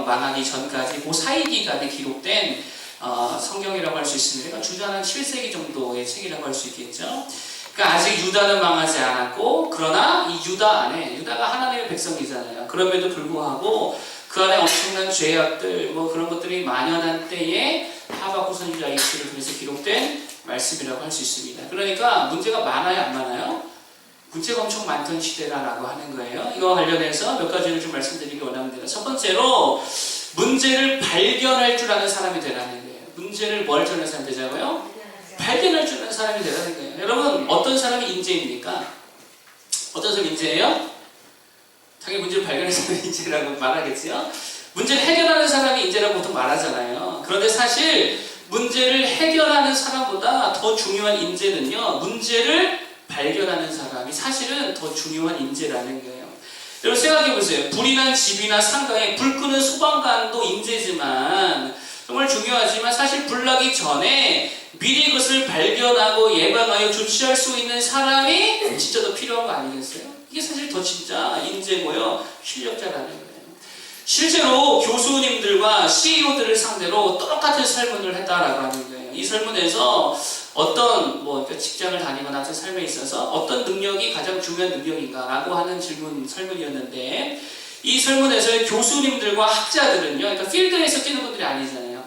망하기 전까지 그 사이 기간에 기록된 성경이라고 할 수 있습니다. 그러니까 주전 7세기 정도의 책이라고 할 수 있겠죠. 그러니까 아직 유다는 망하지 않았고, 그러나 이 유다 안에, 유다가 하나님의 백성이잖아요. 그럼에도 불구하고 그 안에 엄청난 죄악들, 그런 것들이 만연한 때에 하박국 선지자 이 시를 통해서 기록된 말씀이라고 할 수 있습니다. 그러니까 문제가 많아요, 안 많아요? 문제가 엄청 많던 시대라고 하는 거예요. 이거 관련해서 몇 가지를 좀 말씀드리기 원합니다. 첫 번째로, 문제를 발견할 줄 아는 사람이 되라는 거예요. 문제를 뭘 줄 아는 사람이 되자고요? 발견할 줄 아는 사람이 되라는 거예요. 여러분, 어떤 사람이 인재입니까? 어떤 사람이 인재예요? 당연히 문제를 발견하는 사람이 인재라고 말하겠지요. 문제를 해결하는 사람이 인재라고 보통 말하잖아요. 그런데 사실 문제를 해결하는 사람보다 더 중요한 인재는요, 문제를 발견하는 사람이 사실은 더 중요한 인재라는 거예요. 여러분 생각해보세요. 불이 난 집이나 상가에 불 끄는 소방관도 인재지만, 정말 중요하지만 사실 불 나기 전에 미리 그것을 발견하고 예방하여 조치할 수 있는 사람이 진짜 더 필요한 거 아니겠어요? 이게 사실 더 진짜 인재고요, 실력자라는 거예요. 실제로 교수님들과 CEO들을 상대로 똑같은 설문을 했다라고 하는 거예요. 이 설문에서 어떤 직장을 다니거나 같은 삶에 있어서 어떤 능력이 가장 중요한 능력인가라고 하는 설문이었는데, 이 설문에서의 교수님들과 학자들은요, 그러니까 필드에서 뛰는 분들이 아니잖아요.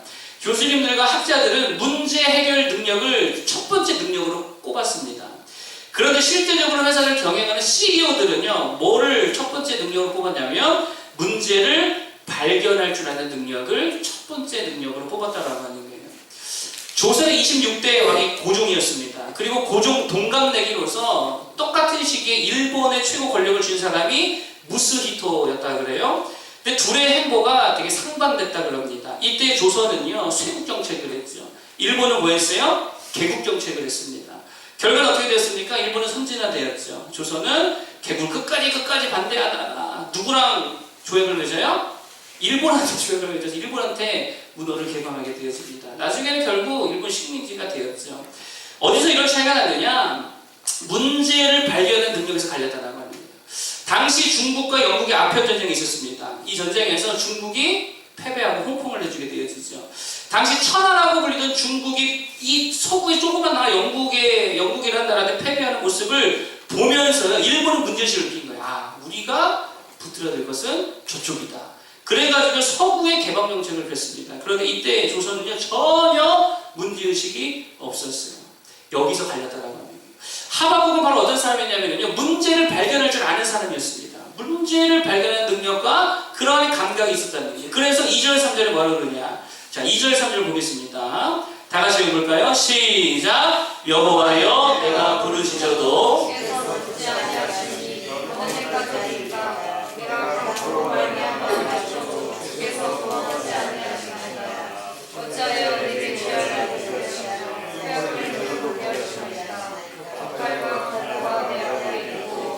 교수님들과 학자들은 문제 해결 능력을 첫 번째 능력으로 꼽았습니다. 그런데 실제적으로 회사를 경영하는 CEO들은요, 뭐를 첫 번째 능력으로 꼽았냐면 문제를 발견할 줄 아는 능력을 첫 번째 능력으로 뽑았다라고 하는 거예요. 조선의 26대 왕이 고종이었습니다. 그리고 고종 동갑내기로서 똑같은 시기에 일본의 최고 권력을 쥔 사람이 무스히토였다 그래요. 근데 둘의 행보가 되게 상반됐다 그럽니다. 이때 조선은요, 쇄국 정책을 했죠. 일본은 뭐 했어요? 개국 정책을 했습니다. 결과는 어떻게 됐습니까? 일본은 선진화되었죠. 조선은 개국을 끝까지 반대하다가 누구랑 조약을 맺어요? 일본한테 조약을 맺어서 일본한테 문호를 개방하게 되었습니다. 나중에는 결국 일본 식민지가 되었죠. 어디서 이런 차이가 나느냐? 문제를 발견하는 능력에서 갈렸다는 겁니다. 당시 중국과 영국의 아편 전쟁이 있었습니다. 이 전쟁에서 중국이 패배하고 홍콩을 내주게 되어지죠. 당시 천하라고 불리던 중국이 이 서구의 조그만 나라 영국이라는 나라한테 패배하는 모습을 보면서 일본은 문제의식을 느낀 거예요. 우리가 붙들어야 될 것은 저쪽이다. 그래가지고 서구의 개방 정책을 폈습니다. 그런데 이때 조선은요, 전혀 문제의식이 없었어요. 여기서 갈렸다라고 합니다. 하박국은 바로 어떤 사람이냐면요, 문제를 발견할 줄 아는 사람이었습니다. 문제를 발견하는 능력과 그러한 감각이 있었다는 거예요. 그래서 2절, 3절에 뭐라고 그러냐. 자, 2절, 3절 보겠습니다. 다 같이 읽어볼까요? 시작! 여호와여, 내가 부르짖어도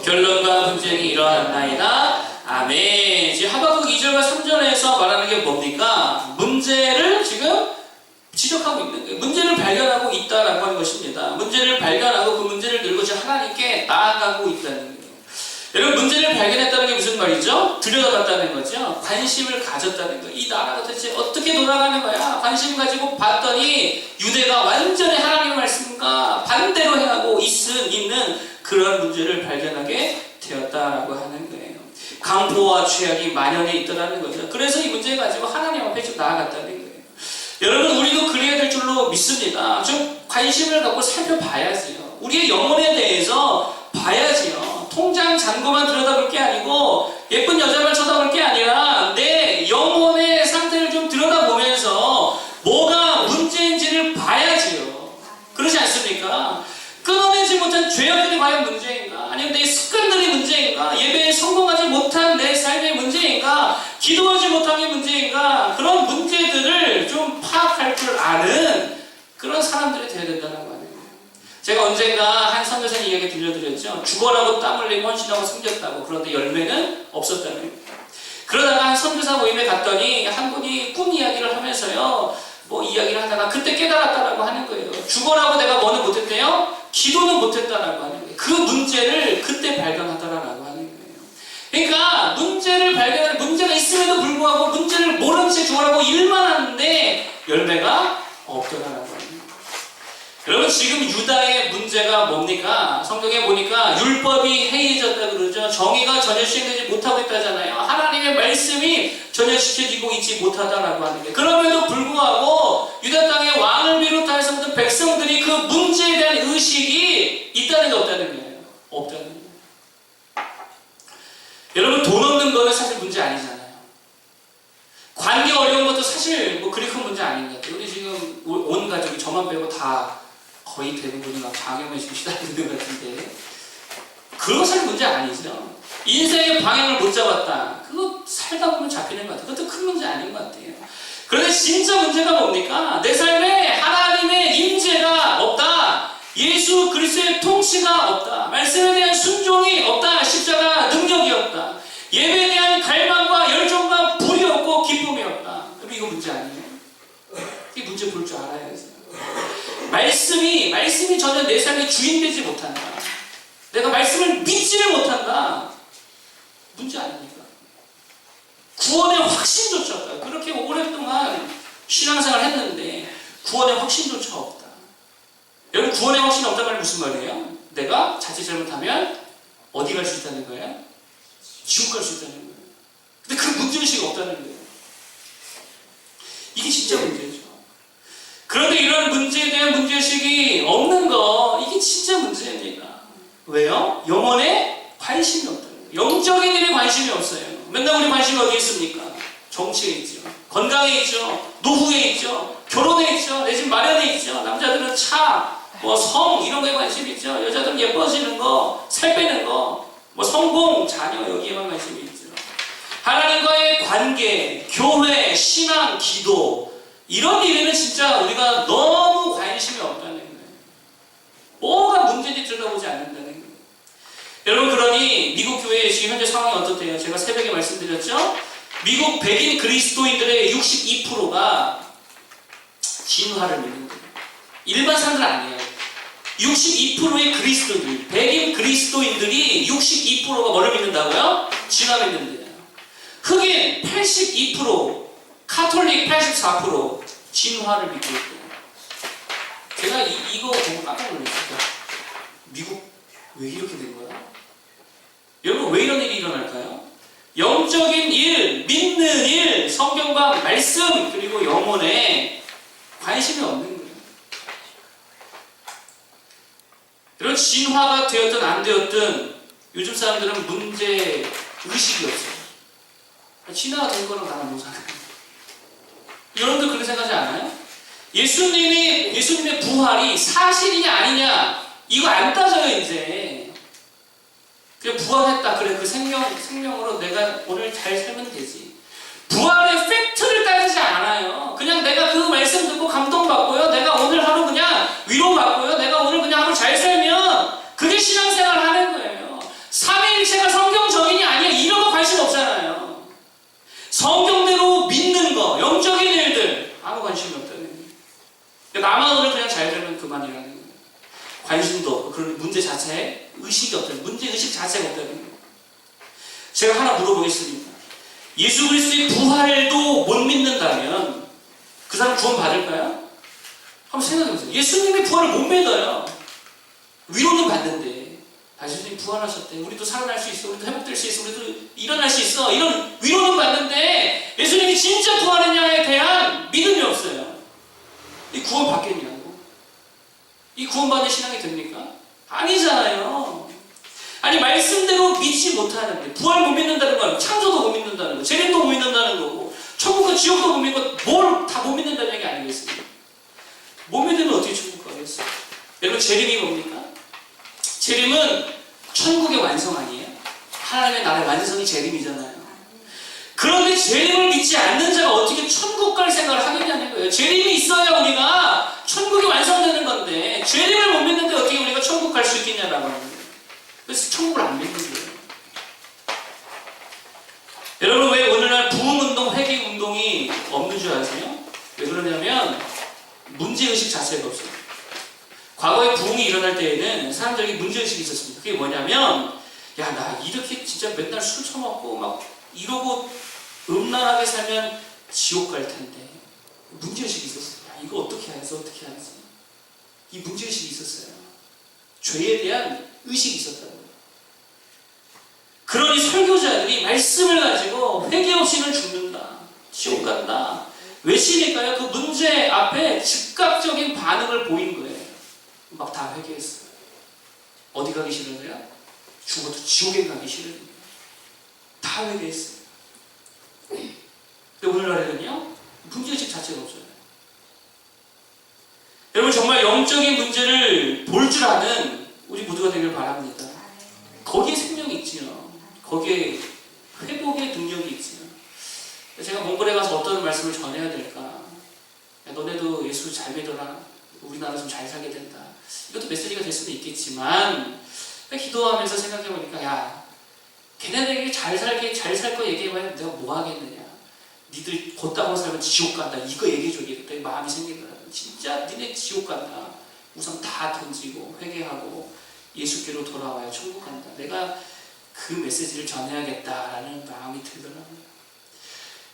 결론과 분쟁이 일어났나이다. 아멘. 지금 하박국 2절과 3절에서 말하는 게 뭡니까? 문제를 지금 지적하고 있는 거예요. 문제를 발견하고 있다라고 하는 것입니다. 문제를 발견하고 그 문제를 들고 하나님께 나아가고 있다는 거예요. 여러분, 문제를 발견했다는 게 무슨 말이죠? 들여다봤다는 거죠. 관심을 가졌다는 거예요. 이 나라가 도대체 어떻게 돌아가는 거야? 관심 가지고 봤더니 유대가 완전히 하나님의 말씀과 반대로 행하고 있는 그런 문제를 발견하게 되었다라고 하는 거예요. 강포와 죄악이 만연해 있더라는 거죠. 그래서 이 문제 가지고 하나님 앞에 좀 나아갔다는 거예요. 여러분, 우리도 그래야 될 줄로 믿습니다. 좀 관심을 갖고 살펴봐야지요. 우리의 영혼에 대해서 봐야지요. 통장 잔고만 들여다볼 게 아니고 예쁜 여자만 쳐다볼 게 아니라 내 영혼의 상태를 좀 들여다보면서 뭐가 문제인지를 봐야지요. 그렇지 않습니까? 끊어내지 못한 죄악들이 과연 문제인가? 아니면 내 습관들이 문제인가? 예배에 성공하지 못한 내 삶의 문제인가? 기도하지 못한 게 문제인가? 그런 문제들을 좀 파악할 줄 아는 그런 사람들이 되어야 된다는 거예요. 제가 언젠가 한 선교사님 이야기 들려드렸죠. 죽어라고 땀 흘리고 헌신하고 숨겼다고. 그런데 열매는 없었다는 겁니다. 그러다가 한 선교사 모임에 갔더니 한 분이 꿈 이야기를 하면서요, 이야기를 하다가 그때 깨달았다라고 하는 거예요. 죽어라고 내가 뭐는 못했대요? 기도는 못했다라고 하는 거예요. 그 문제를 그때 발견하더라라고 하는 거예요. 그러니까 문제를 발견할, 문제가 있음에도 불구하고 문제를 모르는 열매가 없더라는 겁니다. 여러분 지금 유다의 문제가 뭡니까? 성경에 보니까 율법이 해이해졌다 그러죠. 정의가 전혀 시행되지 못하고 있다잖아요. 하나님의 말씀이 전혀 지켜지고 있지 못하다라고 하는 게. 그럼에도 불구하고 유다 땅의 왕을 비롯해서 모든 백성들이 그 문제에 대한 의식이 있다는 게 없다는 거예요. 없다는 거예요. 여러분 돈 없는 거는 사실 문제 아니잖아요. 관계 어려운 것도 사실 뭐 그리 큰 문제 아닌 것 같아요. 우리 지금 온 가족이 저만 빼고 다 거의 대부분이 막 장염에 지금 시달리는 것 같은데 그거 사실 문제 아니죠. 인생의 방향을 못 잡았다. 그거 살다 보면 잡히는 것 같아요. 그것도 큰 문제 아닌 것 같아요. 그런데 진짜 문제가 뭡니까? 내 삶에 하나님의 임재가 없다. 예수 그리스도의 통치가 없다. 말씀에 대한 순종이 없다. 십자가 능력이 없다. 예배에 대한 갈망과 열정과 불이 없고 기쁨이 없다. 그럼 이거 문제 아니에요? 이 문제 볼 줄 알아야겠어요. 말씀이 전혀 내 삶의 주인 되지 못한다. 내가 말씀을 믿지를 못한다. 문제 아닙니까? 구원의 확신조차 없다. 그렇게 오랫동안 신앙생활을 했는데 구원의 확신조차 없다. 여러분 구원의 확신이 없다는 말이 무슨 말이에요? 내가 자칫 잘못하면 어디 갈 수 있다는 거예요? 지옥 갈 수 있다는 거예요. 근데 그 문제의식이 없다는 거예요. 이게 진짜 문제죠. 그런데 이런 문제에 대한 문제의식이 없는 거, 이게 진짜 문제입니다. 왜요? 영혼에 관심이 없다는 거예요. 영적인 일에 관심이 없어요. 맨날 우리 관심이 어디에 있습니까? 정치에 있죠. 건강에 있죠. 노후에 있죠. 결혼에 있죠. 내 집 마련에 있죠. 남자들은 차, 성 이런 거에 관심이 있죠. 여자들은 예뻐지는 거, 살 빼는 거, 성공, 자녀 여기에만 관심이 있죠. 하나님과의 관계, 교회, 신앙, 기도 이런 일에는 진짜 우리가 너무 관심이 없다는 거예요. 뭐가 문제인지 들여다보지 않는다는 거예요. 여러분 그러니 미국 교회의 지금 현재 상황이 어떻대요? 제가 새벽에 말씀드렸죠? 미국 백인 그리스도인들의 62%가 진화를 믿는 거예요. 일반 사람들 아니에요. 62%의 그리스도인들, 백인 그리스도인들이 62%가 뭐를 믿는다고요? 진화 믿는데요. 흑인 82%, 카톨릭 84% 진화를 믿고 있고. 제가 이거 보고 깜짝 놀랐어요. 미국 왜 이렇게 된 거야? 여러분 왜 이런 일이 일어날까요? 영적인 일, 믿는 일, 성경과 말씀 그리고 영혼에 관심이 없는 거예요. 이런 진화가 되었든 안 되었든 요즘 사람들은 문제 의식이 없어요. 진화가 된 거랑 나랑 뭐 상관이야? 여러분들 그렇게 생각하지 않아요? 예수님의 부활이 사실이냐 아니냐 이거 안 따져요 이제. 그냥 부활했다 그래 그 생명으로 내가 오늘 잘 살면 되지. 부활의 팩트를 따지지 않아요. 그냥 내가 그 말씀 듣고 감동받고요. 내가 오늘 하루 그냥 위로받고요. 내가 오늘 그냥 하루 잘 살면 그게 신앙생활 하는 거예요. 삼위일체가 성경적이냐 아니야 이런 거 관심 없잖아요. 성경대로 믿는 거, 영적인 일들 아무 관심이 없다는 거예요. 나만 오늘 그냥 잘 살면 그만이라는 거예요. 관심도 없고 그런 문제 자체에 의식이 없다는 거예요. 문제의식 자체가 없다는 거예요. 제가 하나 물어보겠습니다. 예수 그리스도의 부활도 못 믿는다면 그 사람 구원 받을까요? 한번 생각해보세요. 예수님의 부활을 못 믿어요. 위로는 받는데 예수님 부활하셨대. 우리도 살아날 수 있어. 우리도 회복될 수 있어. 우리도 일어날 수 있어. 이런 위로는 받는데 예수님이 진짜 부활했냐에 대한 믿음이 없어요. 이 구원 받겠냐고. 이 구원받는 신앙이 됩니까? 아니잖아요. 아니 말씀대로 믿지 못하는데 부활 못 믿는다는 건 창조도 못 믿는다는 거, 재림도 못 믿는다는 거고 천국과 지옥도 못 믿고 뭘 다 못 믿는다는 얘기 아니겠습니까? 못 믿으면 어떻게 천국 가겠어요? 여러분 재림이 뭡니까? 재림은 천국의 완성 아니에요? 하나님의 나라의 완성이 재림이잖아요. 그런데 재림을 믿지 않는 자가 어떻게 천국 갈 생각을 하겠냐는 거예요. 재림이 있어야 우리가 천국이 완성되는 건데 재림을 못 믿는데 어떻게 우리가 천국 갈 수 있겠냐라고 하는 거예요. 그래서 천국을 안 믿는 거예요. 여러분 왜 오늘날 부흥운동, 회개운동이 없는 줄 아세요? 왜 그러냐면 문제의식 자체가 없어요. 과거에 부흥이 일어날 때에는 사람들에게 문제의식이 있었습니다. 그게 뭐냐면 야, 나 이렇게 진짜 맨날 술 처먹고 막 이러고 음란하게 살면 지옥 갈 텐데 문제의식이 있었어요. 야, 이거 어떻게 하지? 어떻게 하지? 이 문제의식이 있었어요. 죄에 대한 의식이 있었다는 거예요. 그러니 설교자들이 말씀을 가지고 회개 없이는 죽는다. 지옥 간다. 왜 시니까요? 그 문제 앞에 즉각적인 반응을 보인 거예요. 막 다 회개했어요. 어디 가기 싫은데요? 죽어도 지옥에 가기 싫은 거예요. 다 회개했어요. 근데 오늘날에는요, 문제의식 자체가 없어요. 여러분, 정말 영적인 문제를 볼 줄 아는 우리 모두가 되길 바랍니다. 거기에 생명이 있지요. 거기에 회복의 능력이 있지요. 제가 몽골에 가서 어떤 말씀을 전해야 될까? 야, 너네도 예수 잘 믿어라. 우리나라 좀 잘 살게 된다. 이것도 메시지가 될 수도 있겠지만, 기도하면서 생각해보니까, 야, 걔네들에게 잘 살 거 얘기해봐야 내가 뭐 하겠느냐. 니들 곧다고 살면 지옥 간다. 이거 얘기해줘야겠다. 마음이 생기더라고요. 진짜 니네 지옥 간다. 우선 다 던지고 회개하고 예수께로 돌아와야 천국 간다. 내가 그 메시지를 전해야겠다라는 마음이 들더라고요.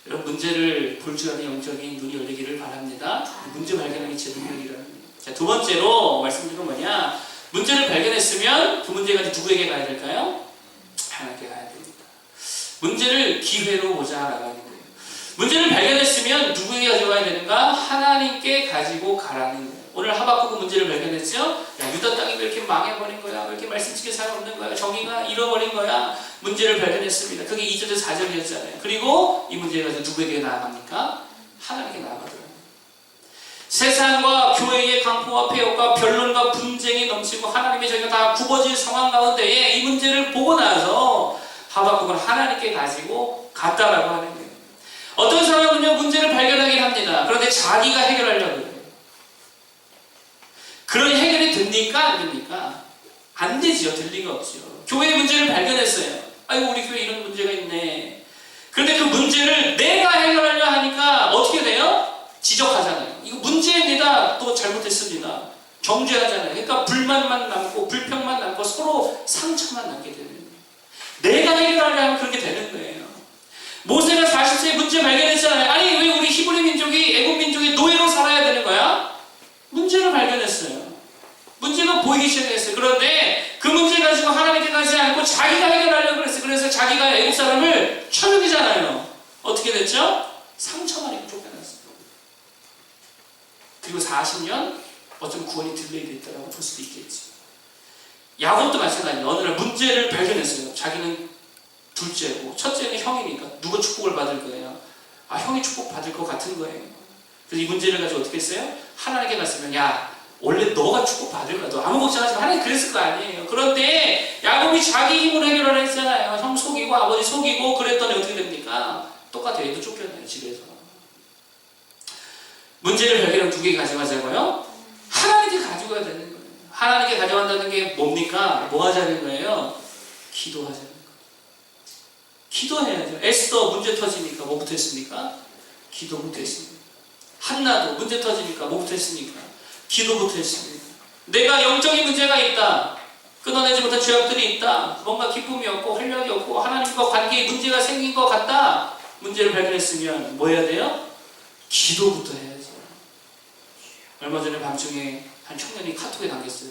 여러분, 문제를 볼 줄 아는 영적인 눈이 열리기를 바랍니다. 문제 발견하기 제 능력이라는 거예요. 자, 두 번째로 말씀드린 건 뭐냐? 문제를 발견했으면 그 문제가 누구에게 가야 될까요? 하나님께 가야 됩니다. 문제를 기회로 보자 나가는 거예요. 문제를 발견했으면 누구에게 가져가야 되는가? 하나님께 가지고 가라는 거예요. 오늘 하박국은 문제를 발견했죠? 야, 유다 땅이 왜 이렇게 망해버린 거야? 왜 이렇게 말씀 지킬 사람 없는 거야? 정의가 잃어버린 거야? 문제를 발견했습니다. 그게 2절에서 4절이었잖아요. 그리고 이 문제가 누구에게 나아갑니까? 하나님께 나아가더라고요. 세상과 교회의 강포와 폐역과 변론과 분쟁이 넘치고 하나님의 저희가 다 굽어질 상황 가운데에 이 문제를 보고 나서 하박국은 하나님께 가지고 갔다라고 하는 거예요. 어떤 사람은요, 문제를 발견하긴 합니다. 그런데 자기가 해결하려고 해요. 그런 해결이 됩니까? 안 됩니까? 안 되지요. 될 리가 없죠. 교회의 문제를 발견했어요. 아이고, 우리 교회에 이런 문제가 있네. 그런데 그 문제를 내가 해결하려 하니까 어떻게 돼요? 지적하잖아요. 이거 문제입니다. 또 잘못했습니다. 정죄하잖아요. 그러니까 불만만 남고 불평만 남고 서로 상처만 남게 되는 거예요. 내가 해결하려 하면 그렇게 되는 거예요. 모세가 40세에 문제 발견했잖아요. 아니, 왜 우리 히브리 민족이 애국 민족이 노예로 살아야 되는 거야? 문제를 발견했어요. 문제가 보이기 시작했어요. 그런데 그 문제 가지고 하나님께 가지 않고 자기가 해결하려고 그랬어요. 그래서 자기가 애국 사람을 쳐죽이잖아요. 어떻게 됐죠? 상처만 입고 쫓겨났어요. 그리고 40년 어쩌면 구원이 딜레이 됐다고 볼 수도 있겠지. 야곱도 마찬가지예요. 어느 날 문제를 발견했어요. 자기는 둘째고 첫째는 형이니까 누가 축복을 받을 거예요? 아, 형이 축복 받을 것 같은 거예요. 그래서 이 문제를 가지고 어떻게 했어요? 하나님께 갔으면, 야, 원래 너가 축복 받을 거야. 너 아무 걱정하지 마. 하나님 그랬을 거 아니에요. 그런데 야곱이 자기 힘으로 해결하려 했잖아요. 형 속이고 아버지 속이고 그랬더니 어떻게 됩니까? 똑같아요. 얘도 쫓겨나요. 집에서. 문제를 발견하면 두 개 가져가자고요. 하나님께 가지고 가야 되는 거예요. 하나님께 가져간다는 게 뭡니까? 뭐 하자는 거예요? 기도하자는 거예요. 기도해야죠. 에스더 문제 터지니까 뭐부터 했습니까? 기도부터 했습니다. 한나도 문제 터지니까 뭐부터 했습니까? 기도부터 했습니다. 내가 영적인 문제가 있다. 끊어내지 못한 죄악들이 있다. 뭔가 기쁨이 없고 활력이 없고 하나님과 관계에 문제가 생긴 것 같다. 문제를 발견했으면 뭐 해야 돼요? 기도부터 해야죠. 얼마 전에 밤중에 한 청년이 카톡에 남겼어요.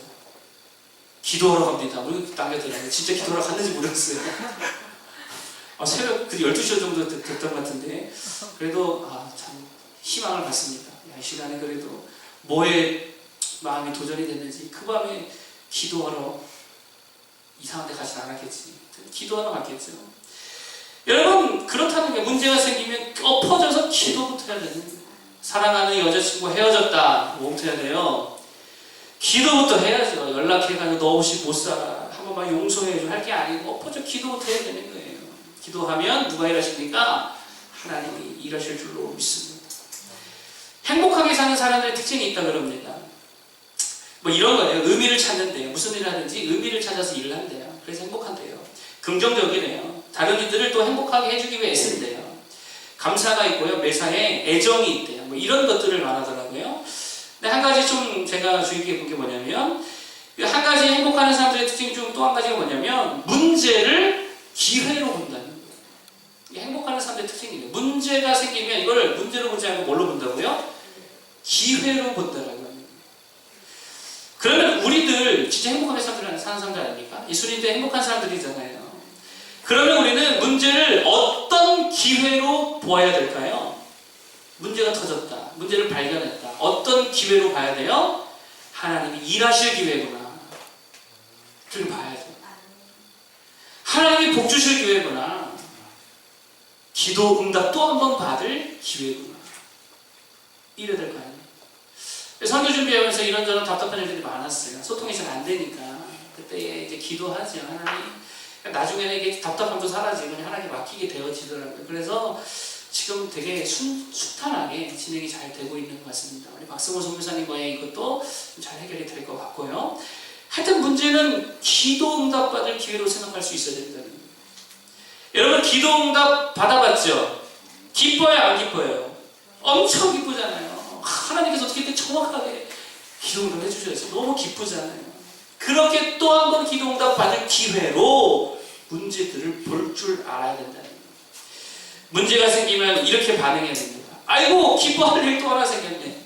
기도하러 갑니다. 우리 남겼더라고요. 진짜 기도하러 갔는지 모르겠어요. 새벽 12시 정도 됐던 것 같은데 그래도 참 희망을 갖습니다. 이 시간에 그래도 뭐에 마음이 도전이 됐는지 그 밤에 기도하러 이상한 데 가진 않았겠지. 기도하러 갔겠죠. 여러분, 그렇다는 게 문제가 생기면 엎어져서 기도부터 해야 되는 거예요. 사랑하는 여자친구 헤어졌다. 뭐부터 해야 돼요? 기도부터 해야죠. 연락해가지고 너 없이 못 살아. 한 번만 용서해줘. 할 게 아니고 엎어져 기도부터 해야 되는 거예요. 기도하면 누가 일하십니까? 하나님이 일하실 줄로 믿습니다. 행복하게 사는 사람들의 특징이 있다 그럽니다. 뭐 이런 거예요. 의미를 찾는데요. 무슨 일을 하든지 의미를 찾아서 일을 한대요. 그래서 행복한대요. 긍정적이네요. 다른 이들을 또 행복하게 해주기 위해 애쓴대요. 감사가 있고요. 매사에 애정이 있대요. 뭐 이런 것들을 말하더라고요. 근데 한 가지 좀 제가 주의 깊게 본 게 뭐냐면 한 가지 행복하는 사람들의 특징 중 또 한 가지가 뭐냐면 문제를 기회로 본다는 거예요. 이게 행복하는 사람들의 특징이에요. 문제가 생기면 이걸 문제로 보지 않고 뭘로 본다고요? 기회로 본다라고 합니다. 그러면 우리들 진짜 행복하게 사는 사람들 아닙니까? 예수님도 행복한 사람들이잖아요. 그러면 우리는 문제를 어떤 기회로 보아야 될까요? 문제가 터졌다. 문제를 발견했다. 어떤 기회로 봐야 돼요? 하나님이 일하실 기회구나. 그렇게 봐야죠. 하나님이 복 주실 기회구나. 기도 응답 또 한 번 받을 기회구나. 이래야 될 거 아니에요. 선교 준비하면서 이런저런 답답한 일들이 많았어요. 소통이 잘 안 되니까. 그때 이제 기도하죠. 하나님. 나중에는 이게 답답함도 사라지고 하나님께 맡기게 되어지더라고요. 그래서 지금 되게 순탄하게 진행이 잘 되고 있는 것 같습니다. 우리 박승호 선교사님과의 이것도 잘 해결이 될 것 같고요. 하여튼 문제는 기도 응답 받을 기회로 생각할 수 있어야 된다는 거예요. 여러분 기도 응답 받아봤죠? 기뻐요 안 기뻐요? 엄청 기쁘잖아요. 하나님께서 어떻게 정확하게 기도 응답 해주셔서 너무 기쁘잖아요. 그렇게 또 한 번 기도 응답 받을 기회로 문제들을 볼 줄 알아야 된다는 거예요. 문제가 생기면 이렇게 반응해야 됩니다. 아이고 기뻐할 일 또 하나 생겼네.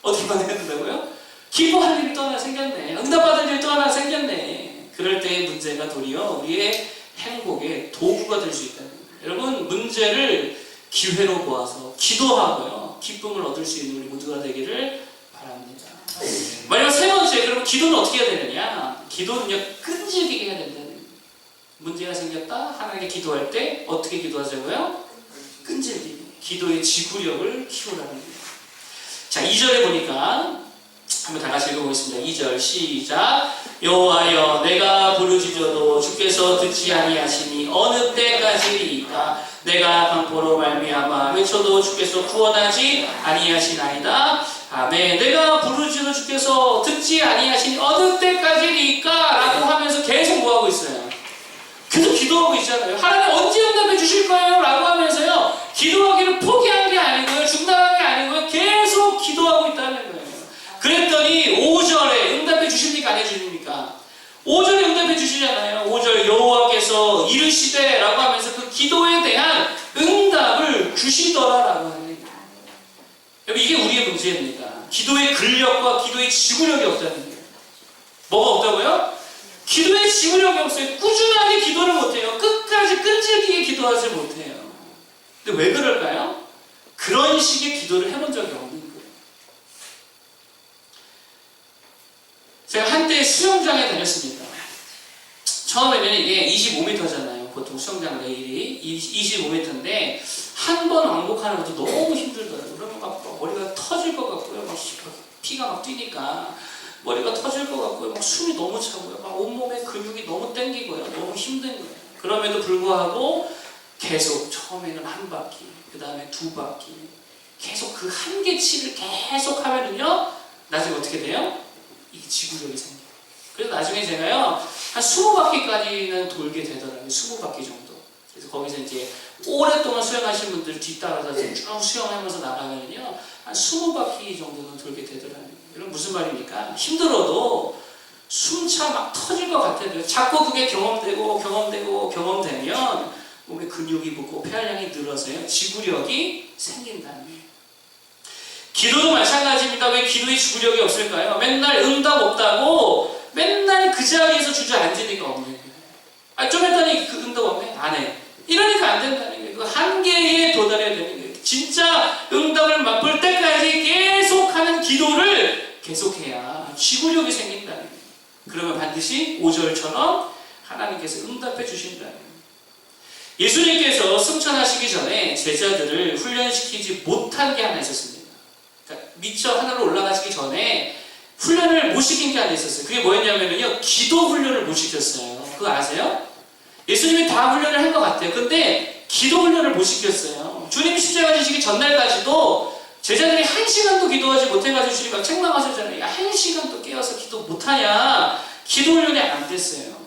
어떻게 반응해야 된다고요? 기뻐할 일이 또 하나 생겼네. 응답받을 일 또 하나 생겼네. 그럴 때의 문제가 도리어 우리의 행복의 도구가 될 수 있다는 거예요. 여러분 문제를 기회로 보아서 기도하고요. 기쁨을 얻을 수 있는 우리 모두가 되기를 바랍니다. 마지막 세 번째, 그러면 기도는 어떻게 해야 되느냐? 기도는요 끈질기게 해야 된다는 거예요. 문제가 생겼다. 하나님께 기도할 때 어떻게 기도하자고요? 끈질기게. 기도의 지구력을 키우라는 거예요. 자 2절에 보니까 한번 다 같이 읽어보겠습니다. 2절 시작. 여호와여 내가 부르짖어도 주께서 듣지 아니하시니 어느 때까지리이까. 내가 강포로 말미암아 외쳐도 주께서 구원하지 아니하시나이다. 아멘. 내가 부르짖어도 주께서 듣지 아니하시니 어느 때까지리이까 라고 하면서 계속 뭐하고 있어요? 계속 기도하고 있잖아요. 하나님 언제 응답해 주실 거예요? 라고 하면서요 기도하기를 포기한 게 아니고요 중단한 게 아니고요 계속 기도하고 있다는 거예요. 그랬더니 5절에 응답해 주십니까? 안 해주십니까? 5절에 응답해 주시잖아요. 5절 여호와께서 이르시되 라고 하면서 그 기도에 대한 응답을 주시더라라고 하는 거예요. 여러분 이게 우리의 문제입니다. 기도의 근력과 기도의 지구력이 없다는 거예요. 뭐가 없다고요? 기도의 지구력이 없어요. 꾸준하게 기도를 못해요. 끝까지 끈질기게 기도하지 못해요. 근데 왜 그럴까요? 그런 식의 기도를 해본 적이 없는 거예요. 제가 한때 수영장에 다녔습니다. 처음에는 이게 25m잖아요. 보통 수영장 레일이 25m인데 한 번 왕복하는 것도 너무 힘들더라고요. 그러면 막 머리가 터질 것 같고요. 막 피가 막 뛰니까 머리가 터질 것 같고요. 막 숨이 너무 차고요. 막 온몸에 근육이 너무 땡기고요. 너무 힘든 거예요. 그럼에도 불구하고 계속 처음에는 한 바퀴, 그 다음에 두 바퀴 계속 그 한계치를 계속 하면은요 나중에 어떻게 돼요? 이게 지구력이 생겨요. 그래서 나중에 제가요 한 20바퀴까지는 돌게 되더라고요. 20바퀴 정도. 그래서 거기서 이제 오랫동안 수영하신 분들 뒤따라서 쭉 수영하면서 나가면요 한 20바퀴 정도는 돌게 되더라고요. 이건 무슨 말입니까? 힘들어도 숨차 막 터질 것 같아요. 자꾸 그게 경험되면 몸에 근육이 붙고 폐활량이 늘어서요 지구력이 생긴다는 거예요. 기도도 마찬가지입니다. 왜 기도의 지구력이 없을까요? 맨날 응답 없다고 맨날 그 자리에서 주저앉으니까 없는 거예요. 좀 했더니 그 응답 없네? 안 해. 이러니까 안 된다는 거예요. 그 한계에 도달해야 되는 거예요. 진짜 응답을 맛볼 때까지 계속하는 기도를 계속해야 지구력이 생긴다는 거예요. 그러면 반드시 5절처럼 하나님께서 응답해 주신다는 거예요. 예수님께서 승천하시기 전에 제자들을 훈련시키지 못한 게 하나 있었습니다. 그러니까 미처 하늘로 올라가시기 전에 훈련을 못 시킨 게 하나 있었어요. 그게 뭐였냐면요 기도 훈련을 못 시켰어요. 그거 아세요? 예수님이 다 훈련을 한 것 같아요. 근데 기도 훈련을 못 시켰어요. 주님이 십자가 지시기 전날까지도 제자들이 1시간도 기도하지 못해가지고 주님 막 책망하셨잖아요. 야 1시간도 깨어서 기도 못하냐. 기도 훈련이 안 됐어요.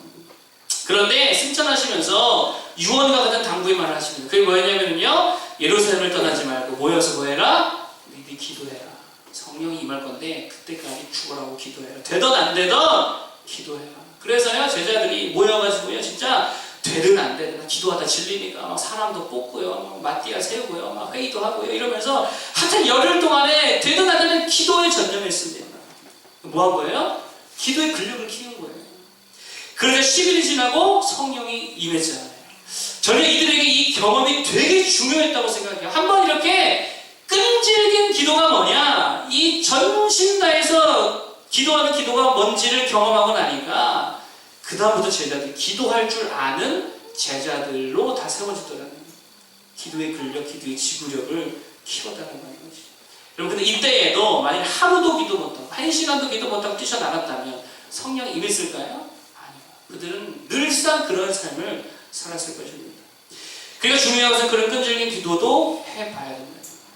그런데 승천하시면서 유언과 같은 당부의 말을 하십니다. 그게 뭐였냐면요 예루살렘을 떠나지 말고 모여서 뭐해라? 너희들이 기도해라. 성령이 임할 건데 그때까지 죽으라고 기도해라. 되던 안 되던 기도해라. 그래서요 제자들이 모여가지고요 진짜 되든 안 되든 기도하다 질리니까 막 사람도 뽑고요, 막 마띠아 세우고요, 막 회의도 하고요 이러면서 하여튼 열흘 동안에 되든 안 되든 기도에 전념했습니다. 뭐 한 거예요? 기도의 근력을 키운 거예요. 그러자 10일이 지나고 성령이 임했잖아요. 저는 이들에게 이 경험이 되게 중요했다고 생각해요. 한번 이렇게 끈질긴 기도가 뭐냐? 이 전심 다해서 기도하는 기도가 뭔지를 경험하고 나니까 그 다음부터 제자들이 기도할 줄 아는 제자들로 다 세워지더라고요. 기도의 근력, 기도의 지구력을 키워달라는 거죠. 여러분, 근데 이때에도 만약 하루도 기도 못하고 1시간도 기도 못하고 뛰쳐나갔다면 성령이 임했을까요? 아니요. 그들은 늘상 그런 삶을 살았을 것입니다. 그러니까 중요한 것은 그런 끈질긴 기도도 해봐야 됩니다.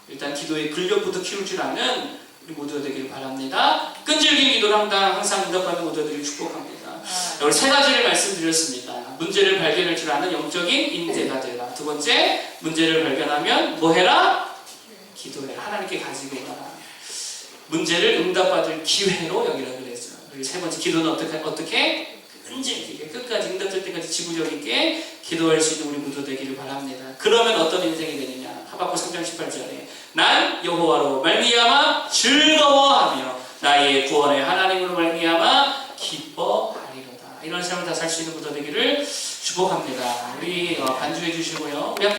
일단 기도의 근력부터 키울 줄 아는 우리 모두가 되기를 바랍니다. 끈질긴 기도를 항상 응답하는 모두가 되기를 축복합니다. 여기 세 가지를 말씀드렸습니다. 문제를 발견할 줄 아는 영적인 인재가 되라. 두 번째, 문제를 발견하면 뭐 해라? 기도해라. 하나님께 가지고 가라. 문제를 응답받을 기회로 여기라 그랬죠. 그리고 세 번째, 기도는 어떻게? 끈질기게 끝까지 응답될 때까지 지구력 있게 기도할 수 있는 우리 모두 되기를 바랍니다. 그러면 어떤 인생이 되느냐? 하박국 3장 18절에 난 여호와로 말미암아 즐거워하며 나의 구원의 하나님으로 말미암아 기뻐하리로다. 이런 삶을 다 살 수 있는 모두 되기를 축복합니다. 우리 반주해 주시고요. 우리